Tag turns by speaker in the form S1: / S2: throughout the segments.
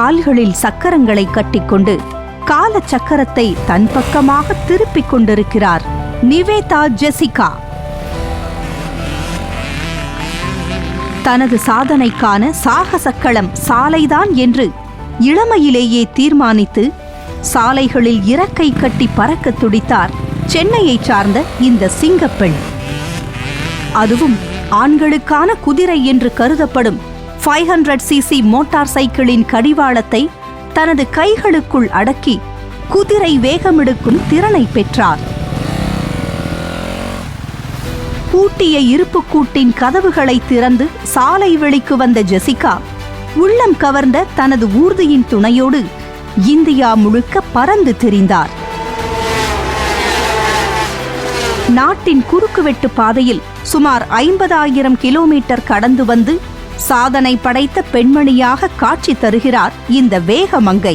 S1: கால்களில் சக்கரங்களை கட்டிக்கொண்டு கால சக்கரத்தை தன் பக்கமாக திருப்பிக் கொண்டிருக்கிறார் நிவேதா ஜெசிகா. தனது சாதனைக்கான சாகசக்களம் சாலைதான் என்று இளமையிலேயே தீர்மானித்து சாலைகளில் இறக்கை கட்டி பறக்க துடித்தார் சென்னையைச் சார்ந்த இந்த சிங்கப்பெண். அதுவும் ஆண்களுக்கான குதிரை என்று கருதப்படும் 500cc மோட்டார் சைக்கிளின் கடிவாளத்தை தனது கைகளுக்குள் அடக்கி குதிரை வேகமெடுக்கும் திறனை பெற்றார். பூட்டிய இருப்புக்கூட்டின் கதவுகளை திறந்து சாலை வெளிக்கு வந்த ஜெசிகா உள்ளம் கவர்ந்த தனது ஊர்தியின் துணையோடு இந்தியா முழுக்க பறந்து திரிந்தார். நாட்டின் குறுக்குவெட்டு பாதையில் சுமார் 50,000 கிலோமீட்டர் கடந்து வந்து சாதனை படைத்த பெண்மணியாக காட்சி தருகிறார் இந்த வேகமங்கை.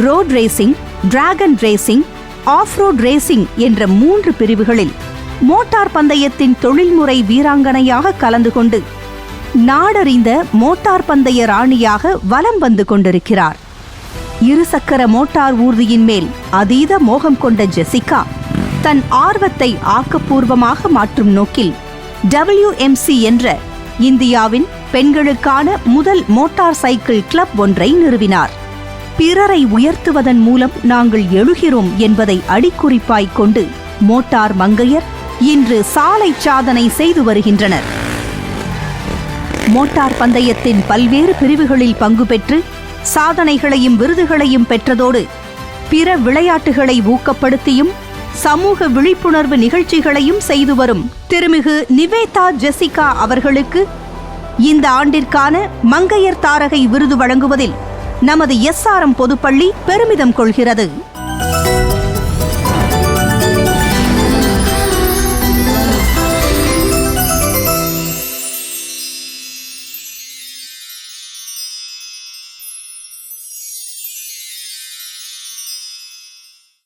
S1: Road racing, dragon racing, off road racing என்ற 3 பிரிவுகளில் மோட்டார் பந்தயத்தின் தொழில்முறை வீராங்கனையாக கலந்து கொண்டு நாடறிந்த மோட்டார் பந்தய ராணியாக வலம் வந்து கொண்டிருக்கிறார். இருசக்கர மோட்டார் ஊர்தியின் மேல் அதீத மோகம் கொண்ட ஜெசிகா தன் ஆர்வத்தை ஆக்கப்பூர்வமாக மாற்றும் நோக்கில் WMC என்ற இந்தியாவின் பெண்களுக்கான முதல் மோட்டார் சைக்கிள் கிளப் ஒன்றை நிறுவினார். பிறரை உயர்த்துவதன் மூலம் நாங்கள் எழுகிறோம் என்பதை அடிக்குறிப்பாய்க் கொண்டு மோட்டார் மங்கையர் இன்று சாலை சாதனை செய்து வருகின்றனர். மோட்டார் பந்தயத்தின் பல்வேறு பிரிவுகளில் பங்கு பெற்று சாதனைகளையும் விருதுகளையும் பெற்றதோடு பிற விளையாட்டுகளை ஊக்கப்படுத்தியும் சமூக விழிப்புணர்வு நிகழ்ச்சிகளையும் செய்து வரும் திருமிகு நிவேதா ஜெசிகா அவர்களுக்கு இந்த ஆண்டிற்கான மங்கையர் தாரகை விருது வழங்குவதில் நமது SRM பொதுப்பள்ளி பெருமிதம் கொள்கிறது.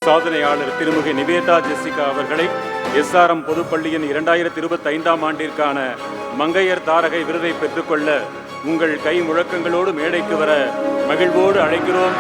S2: சாதனையாளர் திருமிகு நிவேதா ஜெசிகா அவர்களை SRM பொதுப்பள்ளியின் 2025ஆம் ஆண்டிற்கான மங்கையர் தாரகை விருதை பெற்றுக்கொள்ள உங்கள் கை முழக்கங்களோடு மேடைக்கு வர மகிழ்வோடு அழைக்கிறோம்.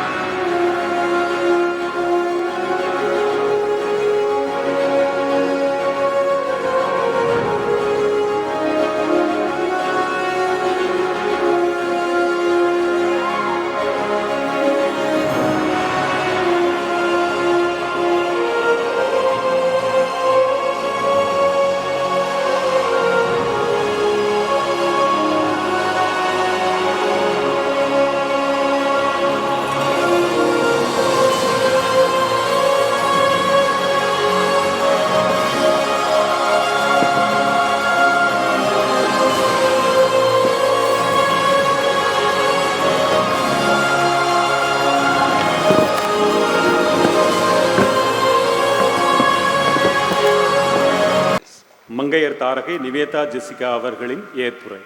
S2: மங்கையர் தாரகை நிவேதா ஜெசிகா அவர்களின் ஏற்புரை.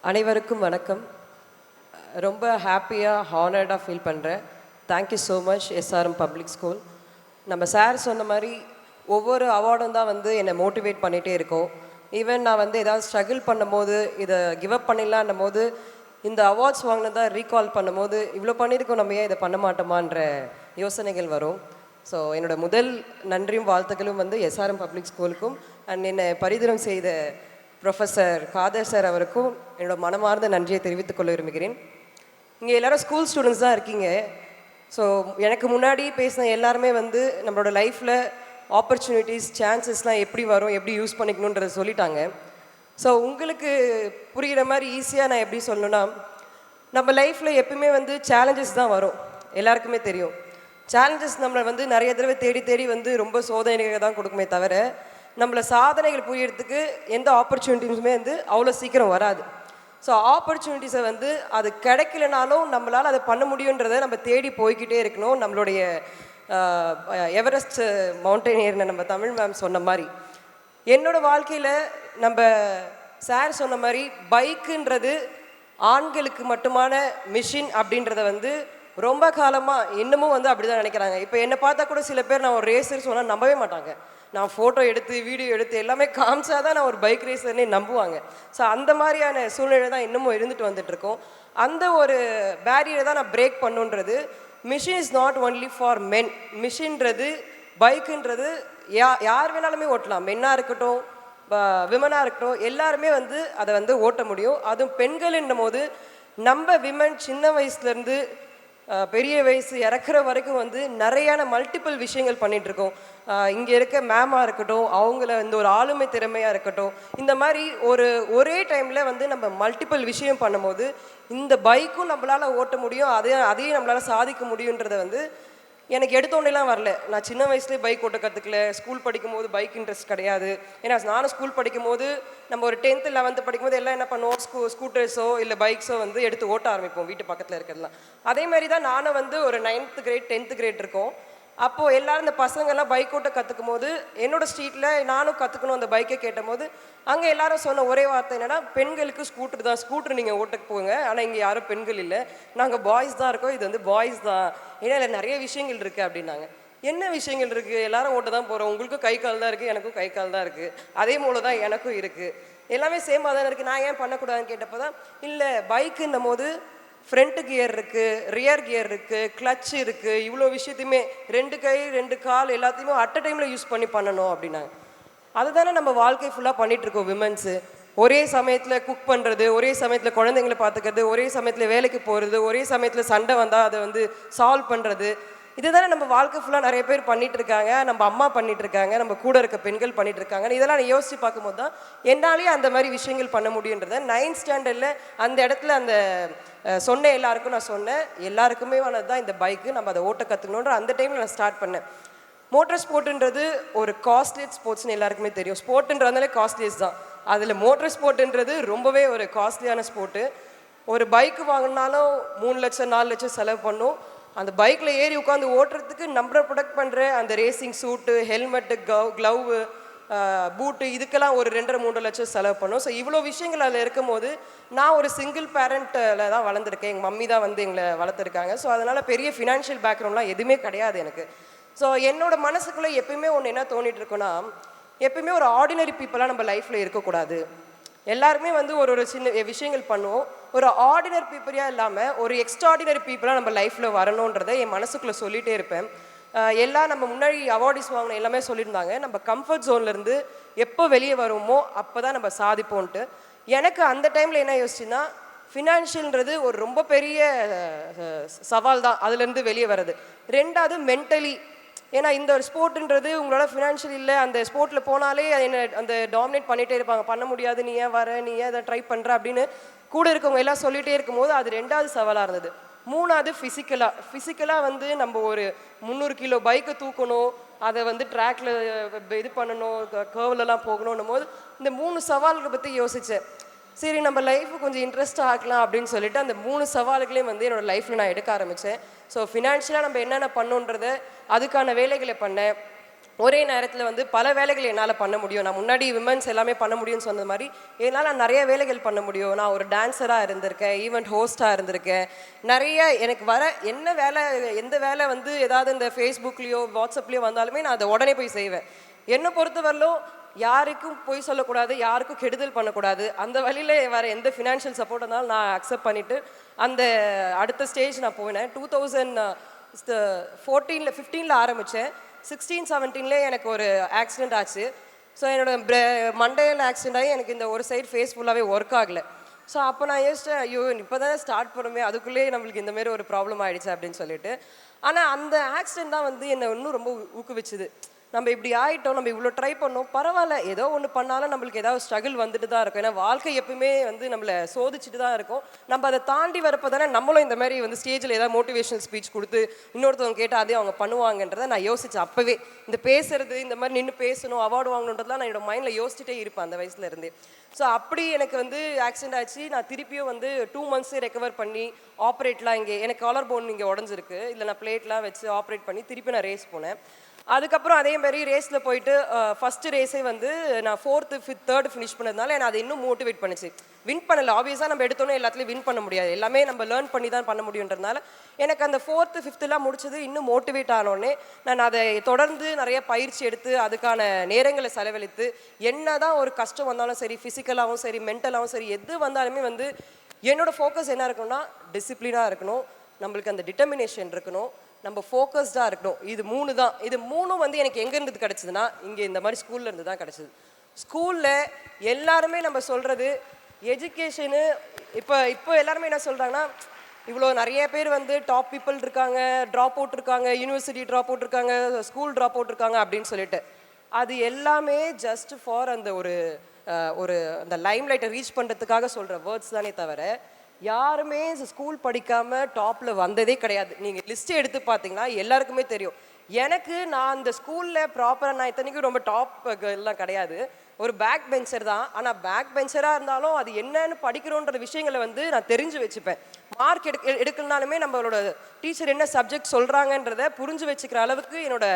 S3: அனைவருக்கும் வணக்கம். ரொம்ப ஹாப்பியாக ஹானர்டாக ஃபீல் பண்ணுறேன். Thank you so much SRM public school. நம்ம சார் சொன்ன மாதிரி ஒவ்வொரு அவார்டும் தான் வந்து என்னை மோட்டிவேட் பண்ணிகிட்டே இருக்கும். ஈவன் நான் வந்து ஏதாவது ஸ்ட்ரகிள் பண்ணும்போது இதை கிவ் அப் பண்ணிடலான்னும் போது இந்த அவார்ட்ஸ் வாங்கினதான் ரீகால் பண்ணும்போது இவ்வளோ பண்ணியிருக்கோம், நம்ம ஏன் இதை பண்ண மாட்டோமான்ற யோசனைகள் வரும். ஸோ என்னோட முதல் நன்றியும் வாழ்த்துக்களும் வந்து SRM பப்ளிக் ஸ்கூலுக்கும் அண்ட் என்னை பரிந்துரம் செய்த ப்ரொஃபஸர் காதர் சார் அவருக்கும் என்னோட மனமார்ந்த நன்றியை தெரிவித்துக் கொள்ள விரும்புகிறேன். இங்கே எல்லோரும் ஸ்கூல் ஸ்டூடெண்ட்ஸ் தான் இருக்கீங்க. ஸோ எனக்கு முன்னாடி பேசின எல்லாருமே வந்து நம்மளோட லைஃப்பில் ஆப்பர்ச்சுனிட்டிஸ், சான்சஸ்லாம் எப்படி வரும், எப்படி யூஸ் பண்ணிக்கணுன்றதை சொல்லிட்டாங்க. ஸோ உங்களுக்கு புரிகிற மாதிரி ஈஸியாக நான் எப்படி சொல்லணுன்னா, நம்ம லைஃப்பில் எப்பவுமே வந்து சேலஞ்சஸ் தான் வரும். எல்லாருக்குமே தெரியும். சேலஞ்சஸ் நம்மளை வந்து நிறைய தடவை தேடி தேடி வந்து ரொம்ப சோதனைகள் தான் கொடுக்குமே தவிர நம்மளை சாதனைகள் புரியறதுக்கு எந்த ஆப்பர்ச்சுனிட்டிஸுமே வந்து அவ்வளோ சீக்கிரம் வராது. ஸோ ஆப்பர்ச்சுனிட்டிஸை வந்து அது கிடைக்கலனாலும் நம்மளால் அதை பண்ண முடியுன்றதை நம்ம தேடி போய்கிட்டே இருக்கணும். நம்மளுடைய எவரெஸ்ட் மவுண்டன் ஏறின நம்ம தமிழ் மேம் சொன்ன மாதிரி என்னோடய வாழ்க்கையில் நம்ம சார் சொன்ன மாதிரி பைக்குன்றது ஆண்களுக்கு மட்டுமான மிஷின் அப்படின்றத வந்து ரொம்ப காலமாக இன்னமும் வந்து அப்படி தான் நினைக்கிறாங்க. இப்போ என்னை பார்த்தா கூட சில பேர் நான் ஒரு ரேசர் சொன்னால் நம்பவே மாட்டாங்க. நான் ஃபோட்டோ எடுத்து வீடியோ எடுத்து எல்லாமே காமிச்சா தான் நான் ஒரு பைக் ரேசர்னே நம்புவாங்க. ஸோ அந்த மாதிரியான சூழ்நிலை தான் இன்னமும் இருந்துட்டு வந்துட்டுருக்கோம். அந்த ஒரு பேரியரை தான் நான் பிரேக் பண்ணுன்றது. Machine is not only for men. மிஷின்றது பைக்குன்றது யார் வேணாலுமே ஓட்டலாம். மென்னாக இருக்கட்டும், விமனாக இருக்கட்டும், எல்லாருமே வந்து அதை வந்து ஓட்ட முடியும். அதுவும் பெண்கள்ன்னும் போது நம்ம விமன் சின்ன வயசுலேருந்து பெரிய வயசு இறக்குற வரைக்கும் வந்து நிறையான மல்டிபிள் விஷயங்கள் பண்ணிகிட்ருக்கோம். இங்கே இருக்க மேமாக இருக்கட்டும், அவங்கள இந்த ஒரு ஆளுமை திறமையாக இருக்கட்டும், இந்த மாதிரி ஒரே டைமில் வந்து நம்ம மல்டிபிள் விஷயம் பண்ணும்போது இந்த பைக்கும் நம்மளால் ஓட்ட முடியும், அதையும் நம்மளால் சாதிக்க முடியுன்றதை வந்து எனக்கு எடுத்தோன்னெலாம் வரல. நான் சின்ன வயசுலேயே பைக் ஓட்ட கற்றுக்கல. ஸ்கூல் படிக்கும்போது பைக் இன்ட்ரெஸ்ட் கிடையாது. ஏன்னா நானும் ஸ்கூல் படிக்கும்போது நம்ம ஒரு 10th 11th படிக்கும்போது எல்லாம் என்ன பண்ணுவோம், ஸ்கூட்டர்ஸோ இல்லை பைக்ஸோ வந்து எடுத்து ஓட்ட ஆரம்பிப்போம் வீட்டு பக்கத்தில் இருக்கிறதுலாம். அதே மாதிரி தான் நானும் வந்து ஒரு 9th கிரேட் 10th கிரேட் இருக்கோம். அப்போது எல்லோரும் இந்த பசங்கள்லாம் பைக் ஓட்ட கற்றுக்கும் போது என்னோடய ஸ்ட்ரீட்டில் நானும் கற்றுக்கணும் அந்த பைக்கை கேட்டும் போது அங்கே எல்லாரும் சொன்ன ஒரே வார்த்தை என்னென்னா, பெண்களுக்கு ஸ்கூட்டர் தான், ஸ்கூட்டர் நீங்கள் ஓட்டக்கு போங்க, ஆனால் இங்கே யாரும் பெண்கள் இல்லை, நாங்கள் பாய்ஸ் தான் இருக்கோம், இது வந்து பாய்ஸ் தான், ஏன்னா இல்லை நிறைய விஷயங்கள் இருக்குது அப்படின்னாங்க. என்ன விஷயங்கள் இருக்குது, எல்லாரும் ஓட்ட தான் போகிறோம், உங்களுக்கும் கை கால் தான் இருக்குது, எனக்கும் கை கால் தான் இருக்குது, அதே போல தான் எனக்கும் இருக்குது, எல்லாமே சேமாக தானே இருக்குது, நான் ஏன் பண்ணக்கூடாதுன்னு கேட்டப்போ தான், இல்லை பைக்குன்னும் போது ஃப்ரண்ட் கியர் இருக்குது, ரியர் கியர் இருக்குது, கிளச் இருக்குது, இவ்வளோ விஷயத்தையுமே 2 கை 2 கால் எல்லாத்தையுமே அட் அ டைமில் யூஸ் பண்ணி பண்ணணும் அப்படின்னாங்க. அதுதானே நம்ம வாழ்க்கை ஃபுல்லாக பண்ணிகிட்ருக்கோம் விமன்ஸு. ஒரே சமயத்தில் குக் பண்ணுறது, ஒரே சமயத்தில் குழந்தைங்களை பார்த்துக்கிறது, ஒரே சமயத்தில் வேலைக்கு போகிறது, ஒரே சமயத்தில் சண்டை வந்தால் அதை வந்து சால்வ் பண்ணுறது, இதுதானே நம்ம வாழ்க்கை ஃபுல்லாக நிறைய பேர் பண்ணிகிட்டு இருக்காங்க. நம்ம அம்மா பண்ணிகிட்டு இருக்காங்க, நம்ம கூட இருக்க பெண்கள் பண்ணிகிட்டு இருக்காங்க. இதெல்லாம் நான் யோசித்து பார்க்கும்போது தான் என்னாலேயே அந்த மாதிரி விஷயங்கள் பண்ண முடியுன்றதை 9th ஸ்டாண்டர்டில் அந்த இடத்துல அந்த சொன்ன எல்லாருக்கும் நான் சொன்னேன். எல்லாருக்குமே தான் இந்த பைக்கு, நம்ம அதை ஓட்ட கற்றுக்கணுன்ற அந்த டைமில் நான் ஸ்டார்ட் பண்ணேன். மோட்டர் ஸ்போர்ட்டுன்றது ஒரு காஸ்ட்லியஸ் ஸ்போர்ட்ஸ்னு எல்லாருக்குமே தெரியும். ஸ்போர்ட்டுன்றதுனாலே காஸ்ட்லியஸ் தான். அதில் மோட்டர் ஸ்போர்ட்டுன்றது ரொம்பவே ஒரு காஸ்ட்லியான ஸ்போர்ட்டு. ஒரு பைக்கு வாங்கினாலும் 3 லட்சம் 4 லட்சம் செலவு பண்ணும். அந்த பைக்கில் ஏறி உட்காந்து ஓட்டுறதுக்கு நம்மளை ப்ரொடெக்ட் பண்ணுற அந்த ரேசிங் சூட்டு, ஹெல்மெட்டு, க்ளவு, பூட்டு, இதுக்கெல்லாம் ஒரு 2.5-3 லட்சம் செலவு பண்ணும். ஸோ இவ்வளோ விஷயங்கள் அதில் இருக்கும் போது நான் ஒரு சிங்கிள் பேரண்ட்டில் தான் வளர்ந்துருக்கேன். எங்கள் மம்மி தான் வந்து எங்களை வளர்த்துருக்காங்க. ஸோ அதனால் பெரிய ஃபினான்ஷியல் பேக்ரவுண்ட்லாம் எதுவுமே கிடையாது எனக்கு. ஸோ என்னோடய மனசுக்குள்ளே எப்பயுமே ஒன்று என்ன தோணிட்டு இருக்குன்னா, எப்பயுமே ஒரு ஆர்டினரி பீப்புளாக நம்ம லைஃப்பில் இருக்கக்கூடாது. எல்லாருமே வந்து ஒரு சின்ன விஷயங்கள் பண்ணுவோம். ஒரு ஆர்டினரி பீப்புளாக இல்லாமல் ஒரு எக்ஸ்ட்ராடினரி பீப்புளாக நம்ம லைஃப்பில் வரணுன்றதை என் மனசுக்குள்ளே சொல்லிகிட்டே இருப்பேன். எல்லாம் நம்ம முன்னாடி அவார்ட்ஸ் வாங்கின எல்லாமே சொல்லியிருந்தாங்க, நம்ம கம்ஃபர்ட் ஜோன்லேருந்து எப்போ வெளியே வருவோமோ அப்போ தான் நம்ம சாதிப்போன்ட்டு. எனக்கு அந்த டைமில் என்ன யோசிச்சுன்னா, ஃபினான்ஷியல்ன்றது ஒரு ரொம்ப பெரிய சவால் தான் அதுலேருந்து வெளியே வர்றது. 2வது மென்டலி, ஏன்னா இந்த ஒரு ஸ்போர்ட்டுன்றது உங்களோட ஃபினான்ஷியல் இல்லை, அந்த ஸ்போர்ட்டில் போனாலே என்ன அந்த டாமினேட் பண்ணிகிட்டே இருப்பாங்க, பண்ண முடியாது, நீ ஏன் வர, நீ ஏன் அதை ட்ரை பண்ணுற அப்படின்னு கூட இருக்கவங்க எல்லாம் சொல்லிகிட்டே இருக்கும்போது அது 2வது சவாலாக இருந்தது. 3வது ஃபிசிக்கலாக வந்து நம்ம ஒரு 300 கிலோ பைக்கை தூக்கணும், அதை வந்து ட்ராக்ல இது பண்ணணும், கர்வ்லலாம் போகணுன்னும் போது இந்த 3 சவால்களை பற்றி யோசித்தேன். சரி நம்ம லைஃபு கொஞ்சம் இன்ட்ரெஸ்ட்டாக ஆக்கலாம் அப்படின்னு சொல்லிட்டு அந்த 3 சவால்களையும் வந்து என்னோடய லைஃப்பில் நான் எடுக்க ஆரம்பித்தேன். ஸோ ஃபினான்ஷியலாக நம்ம என்னென்ன பண்ணணுன்றதை அதுக்கான வேலைகளை பண்ணேன். ஒரே நேரத்தில் வந்து பல வேலைகள் என்னால் பண்ண முடியும். நான் முன்னாடி விமன்ஸ் எல்லாமே பண்ண முடியும்னு சொன்ன மாதிரி என்னால் நான் நிறைய வேலைகள் பண்ண முடியும். நான் ஒரு டான்ஸராக இருந்திருக்கேன், ஈவெண்ட் ஹோஸ்ட்டாக இருந்திருக்கேன். நிறைய எனக்கு வர என்ன வேலை, எந்த வேலை வந்து ஏதாவது இந்த ஃபேஸ்புக்லேயோ வாட்ஸ்அப்லேயோ வந்தாலுமே நான் அதை உடனே போய் செய்வேன். என்னை பொறுத்தவரையிலும் யாருக்கும் பொய் சொல்லக்கூடாது, யாருக்கும் கெடுதல் பண்ணக்கூடாது. அந்த வழியில் வர எந்த ஃபினான்ஷியல் சப்போர்ட் இருந்தாலும் நான் அக்செப்ட் பண்ணிவிட்டு அந்த அடுத்த ஸ்டேஜ் நான் போனேன். 2014 15 ஆரம்பித்தேன். 16 17 எனக்கு ஒரு ஆக்சிடெண்ட் ஆச்சு. ஸோ என்னோடய மண்டையில் ஆக்சிடெண்ட் ஆகி எனக்கு இந்த ஒரு சைடு ஃபேஸ் ஃபுல்லாகவே ஒர்க் ஆகலை. ஸோ அப்போ நான் யோசித்தேன், ஐயோ இப்போ தானே ஸ்டார்ட் பண்ணுமே, அதுக்குள்ளேயே நம்மளுக்கு இந்தமாரி ஒரு ப்ராப்ளம் ஆகிடுச்சு அப்படின்னு சொல்லிட்டு. ஆனால் அந்த ஆக்சிடெண்ட் தான் வந்து என்னை இன்னும் ரொம்ப ஊக்குவிச்சுது. நம்ம இப்படி ஆகிட்டோம், நம்ம இவ்வளோ ட்ரை பண்ணோம், பரவாயில்ல, ஏதோ ஒன்று பண்ணாலும் நம்மளுக்கு ஏதாவது ஸ்ட்ரகிள் வந்துட்டு தான் இருக்கும். ஏன்னா வாழ்க்கை எப்பவுமே வந்து நம்மளை சோதிச்சுட்டு தான் இருக்கும். நம்ம அதை தாண்டி வரப்போ தானே நம்மளும் இந்த மாதிரி வந்து ஸ்டேஜில் ஏதாவது மோட்டிவேஷனல் ஸ்பீச் கொடுத்து இன்னொருத்தவங்க கேட்டால் அதே அவங்க பண்ணுவாங்கன்றதை நான் யோசித்தேன். அப்போவே இந்த பேசுறது, இந்த மாதிரி நின்று பேசணும், அவார்டு வாங்கணுன்றதுலாம் நான் என்னோட மைண்டில் யோசிச்சுட்டே இருப்பேன் அந்த வயசுல இருந்தே. ஸோ அப்படி எனக்கு வந்து ஆக்சிடென்ட் ஆச்சு. நான் திருப்பியும் வந்து 2 months ரெக்கவர் பண்ணி ஆப்ரேட்லாம், இங்கே எனக்கு காலர் போன் இங்கே உடஞ்சிருக்கு, இதில் நான் பிளேட்லாம் வச்சு ஆப்ரேட் பண்ணி திருப்பி நான் ரேஸ் போனேன். அதுக்கப்புறம் அதே மாதிரி ரேஸில் போயிட்டு ஃபஸ்ட்டு ரேஸே வந்து நான் 4th 5th 3rd ஃபினிஷ் பண்ணதுனால என்னை அது இன்னும் மோட்டிவேட் பண்ணுச்சு. வின் பண்ணல, ஆப்வியஸாக நம்ம எடுத்தோன்னே எல்லாத்துலேயும் வின் பண்ண முடியாது, எல்லாமே நம்ம லேர்ன் பண்ணி தான் பண்ண முடியுன்றதுனால எனக்கு அந்த 4th 5thலாம் முடிச்சது இன்னும் மோட்டிவேட் ஆனோடனே நான் அதை தொடர்ந்து நிறைய பயிற்சி எடுத்து அதுக்கான நேரங்களை செலவழித்து என்ன தான் ஒரு கஷ்டம் வந்தாலும் சரி, ஃபிசிக்கலாகவும் சரி, மென்டலாகவும் சரி, எது வந்தாலுமே வந்து என்னோடய ஃபோக்கஸ் என்ன இருக்கணும்னா டிசிப்ளினாக இருக்கணும், நம்மளுக்கு அந்த டிட்டர்மினேஷன் இருக்கணும், நம்ம ஃபோக்கஸ்டாக இருக்கணும். இது 3 தான். இது 3ம் வந்து எனக்கு எங்கேருந்து கிடச்சிதுன்னா இங்கே இந்த மாதிரி ஸ்கூல்ல இருந்து தான் கிடச்சிது. ஸ்கூலில் எல்லாருமே நம்ம சொல்கிறது எஜுகேஷனு இப்போ எல்லாருமே என்ன சொல்கிறாங்கன்னா, இவ்வளோ நிறைய பேர் வந்து டாப் பீப்புள் இருக்காங்க, ட்ராப் அவுட் இருக்காங்க, யூனிவர்சிட்டி ட்ராப் அவுட் இருக்காங்க, ஸ்கூல் ட்ராப் அவுட் இருக்காங்க அப்படின்னு சொல்லிட்டு, அது எல்லாமே ஜஸ்ட் ஃபார் அந்த ஒரு அந்த லைம் லைட்டை ரீச் பண்ணுறதுக்காக சொல்கிற வேர்ட்ஸ் தானே தவிர யாருமே ஸ்கூல் படிக்காமல் டாப்பில் வந்ததே கிடையாது. நீங்கள் லிஸ்ட்டு எடுத்து பார்த்தீங்கன்னா எல்லாருக்குமே தெரியும். எனக்கு நான் அந்த ஸ்கூலில் ப்ராப்பராக நான் இத்தனைக்கும் ரொம்ப டாப் எல்லாம் கிடையாது, ஒரு பேக் பெஞ்சர் தான். ஆனால் பேக் பெஞ்சராக இருந்தாலும் அது என்னன்னு படிக்கிறோன்ற விஷயங்களை வந்து நான் தெரிஞ்சு வச்சுப்பேன். மார்க் எடுக்கலனாலுமே நம்மளோட டீச்சர் என்ன சப்ஜெக்ட் சொல்கிறாங்கன்றத புரிஞ்சு வச்சுக்கிற அளவுக்கு என்னோட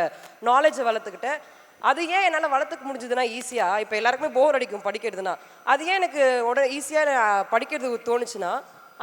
S3: நாலேஜை வளர்த்துக்கிட்டேன். அது ஏன் என்னால் வளர்த்துக்க முடிஞ்சதுன்னா ஈஸியாக, இப்போ எல்லாருக்குமே போர் அடிக்கும் படிக்கிறதுனா, அது ஏன் எனக்கு ஈஸியாக படிக்கிறது தோணுச்சுன்னா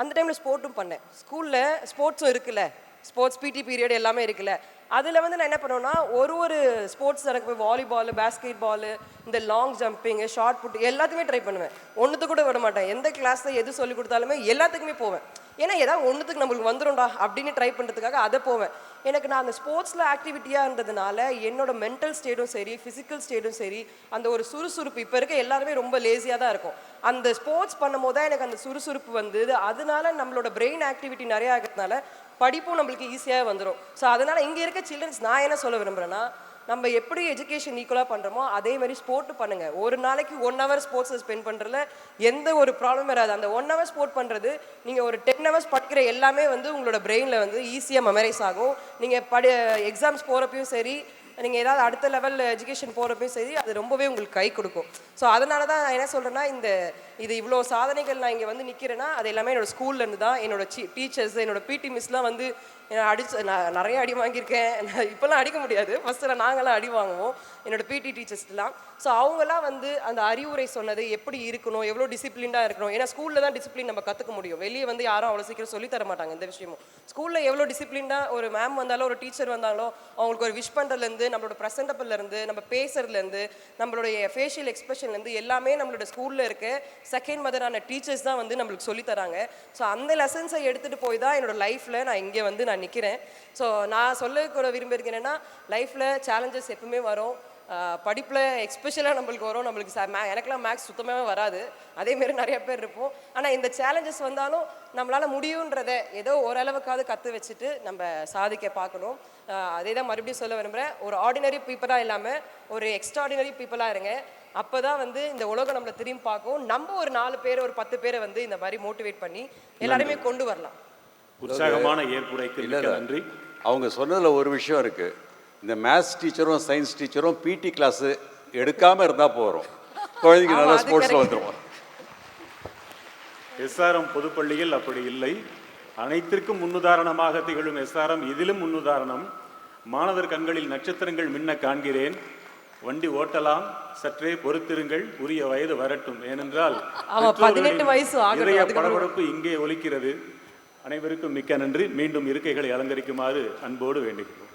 S3: அந்த டைமில் ஸ்போர்ட்டும் பண்ணேன். ஸ்கூலில் ஸ்போர்ட்ஸும் இருக்குல்ல, ஸ்போர்ட்ஸ் பிடி பீரியட் எல்லாமே இருக்குல்ல, அதில் வந்து நான் என்ன பண்ணுவேன்னா ஒரு ஸ்போர்ட்ஸ் எனக்கு போய் வாலிபால், பேஸ்கெட் பால், இந்த லாங் ஜம்பிங்கு, ஷார்ட் புட் எல்லாத்துக்குமே ட்ரை பண்ணுவேன். ஒன்றுத்து கூட விட மாட்டேன். எந்த கிளாஸில் எது சொல்லி கொடுத்தாலுமே எல்லாத்துக்குமே போவேன். ஏன்னா ஏதாவது ஒன்றுத்துக்கு நம்மளுக்கு வந்துடும்டா அப்படின்னு ட்ரை பண்ணுறதுக்காக அதை போவேன். எனக்கு நான் அந்த ஸ்போர்ட்ஸில் ஆக்டிவிட்டியாக இருந்ததுனால என்னோட மென்டல் ஸ்டேட்டும் சரி, ஃபிசிக்கல் ஸ்டேட்டும் சரி, அந்த ஒரு சுறுசுறுப்பு, இப்போ இருக்க எல்லாருமே ரொம்ப லேசியாக தான் இருக்கும். அந்த ஸ்போர்ட்ஸ் பண்ணும் போது தான் எனக்கு அந்த சுறுசுறுப்பு வந்தது. அதனால நம்மளோட பிரெயின் ஆக்டிவிட்டி நிறையா இருக்கிறதுனால படிப்பும் நம்மளுக்கு ஈஸியாக வந்துடும். ஸோ அதனால் இங்கே இருக்க சில்ட்ரன்ஸ் நான் என்ன சொல்ல விரும்புகிறேன்னா, நம்ம எப்படி எஜுகேஷன் ஈக்குவலாக பண்ணுறோமோ அதே மாதிரி ஸ்போர்ட்டு பண்ணுங்கள். ஒரு நாளைக்கு 1 hour ஸ்போர்ட்ஸில் ஸ்பெண்ட் பண்ணுறதுல எந்த ஒரு ப்ராப்ளம் வராது. அந்த 1 hour ஸ்போர்ட் பண்ணுறது நீங்கள் ஒரு 10 hours படிக்கிற எல்லாமே வந்து உங்களோட பிரெயினில் வந்து ஈஸியாக மெமரைஸ் ஆகும். நீங்கள் எக்ஸாம்ஸ் போகிறப்பையும் சரி, நீங்கள் ஏதாவது அடுத்த லெவல் எஜுகேஷன் போகிறப்பையும் சரி, அது ரொம்பவே உங்களுக்கு கை கொடுக்கும். ஸோ அதனால தான் நான் என்ன சொல்கிறேன்னா, இது இவ்வளோ சாதனைகள் நான் இங்கே வந்து நிற்கிறேன்னா அது எல்லாமே என்னோடய ஸ்கூல்லேருந்து தான். என்னோட டீச்சர்ஸ், என்னோட பிடி மிஸ்லாம் வந்து நான் நிறைய அடி வாங்கியிருக்கேன். இப்போல்லாம் அடிக்க முடியாது, ஃபஸ்ட்டில் நாங்களாம் அடி வாங்குவோம் என்னோட பிடி டீச்சர்ஸ்லாம். ஸோ அவங்களாம் வந்து அந்த அறிவுரை சொன்னது எப்படி இருக்கணும், எவ்வளோ டிசிப்ளின்டாக இருக்கணும். ஏன்னா ஸ்கூலில் தான் டிசிப்ளின் நம்ம கற்றுக்க முடியும், வெளியே வந்து யாரும் அவ்வளோ சீக்கிரம் சொல்லித்தர மாட்டாங்க இந்த விஷயமும். ஸ்கூலில் எவ்வளோ டிசிப்ளின்டாக ஒரு மேம் வந்தாலும் ஒரு டீச்சர் வந்தாலும் அவங்களுக்கு ஒரு விஷ் பண்ணுறதுலேருந்து, நம்மளோட ப்ரெசென்டபிள்லேருந்து, நம்ம பேசுறதுலேருந்து, நம்மளுடைய ஃபேஷியல் எக்ஸ்பிரஷன்லேருந்து எல்லாமே நம்மளோட ஸ்கூலில் இருக்க செகண்ட் மதரான டீச்சர்ஸ் தான் வந்து நம்மளுக்கு சொல்லித்தராங்க. ஸோ அந்த லெசன்ஸை எடுத்துகிட்டு போய் தான் என்னோடய லைஃப்பில் நான் இங்கே வந்து நான் நிற்கிறேன். ஸோ நான் சொல்ல விரும்பியிருக்கேன் என்னென்னா, லைஃப்பில் சேலஞ்சஸ் எப்பவுமே வரும். படிப்பில் எக்ஸ்பெஷலாக நம்மளுக்கு வரும். நம்மளுக்கு எனக்குலாம் மேக்ஸ் சுத்தமாகவே வராது, அதேமாரி நிறைய பேர் இருப்போம். ஆனால் இந்த சேலஞ்சஸ் வந்தாலும் நம்மளால் முடியுன்றதை ஏதோ ஓரளவுக்காவது கற்று வச்சுட்டு நம்ம சாதிக்க பார்க்கணும். அதே தான் மறுபடியும் சொல்ல விரும்புகிறேன். ஒரு ஆர்டினரி பீப்புளாக இல்லாமல் ஒரு எக்ஸ்ட்ராடினரி பீப்புளாக இருங்க. அப்போ தான் வந்து இந்த உலகம் நம்மளை திரும்பி பார்க்கும். நம்ம ஒரு 4 பேர் ஒரு 10 பேரை வந்து இந்த மாதிரி மோட்டிவேட் பண்ணி எல்லாருமே கொண்டு வரலாம்.
S2: உற்சாகமான ஏற்புரைக்கு நன்றி.
S4: அவங்க சொன்னதில் ஒரு விஷயம் இருக்குது. இந்த மேத்ஸ் டீச்சரும் சயின்ஸ் டீச்சரும் பிடி கிளாஸு எடுக்காமல் இருந்தால் போகிறோம், குழந்தைங்க நல்லா ஸ்போர்ட்ஸில் வந்துடுவோம்.
S2: எஸ்ஆர்எம் பொதுப்பள்ளியில் அப்படி இல்லை. அனைத்திற்கும் முன்னுதாரணமாக திகழும் எஸ்ஆர்எம் இதிலும் முன்னுதாரணம். மாணவர் கண்களில் நட்சத்திரங்கள் மின்ன காண்கிறேன். வண்டி ஓட்டலாம், சற்றே பொறுத்திருங்கள், உரிய வயது வரட்டும். ஏனென்றால்
S3: 18 வயசு
S2: படபடப்பு இங்கே ஒலிக்கிறது. அனைவருக்கும் மிக்க நன்றி. மீண்டும் இருக்கைகளை அலங்கரிக்குமாறு அன்போடு வேண்டுகிறோம்.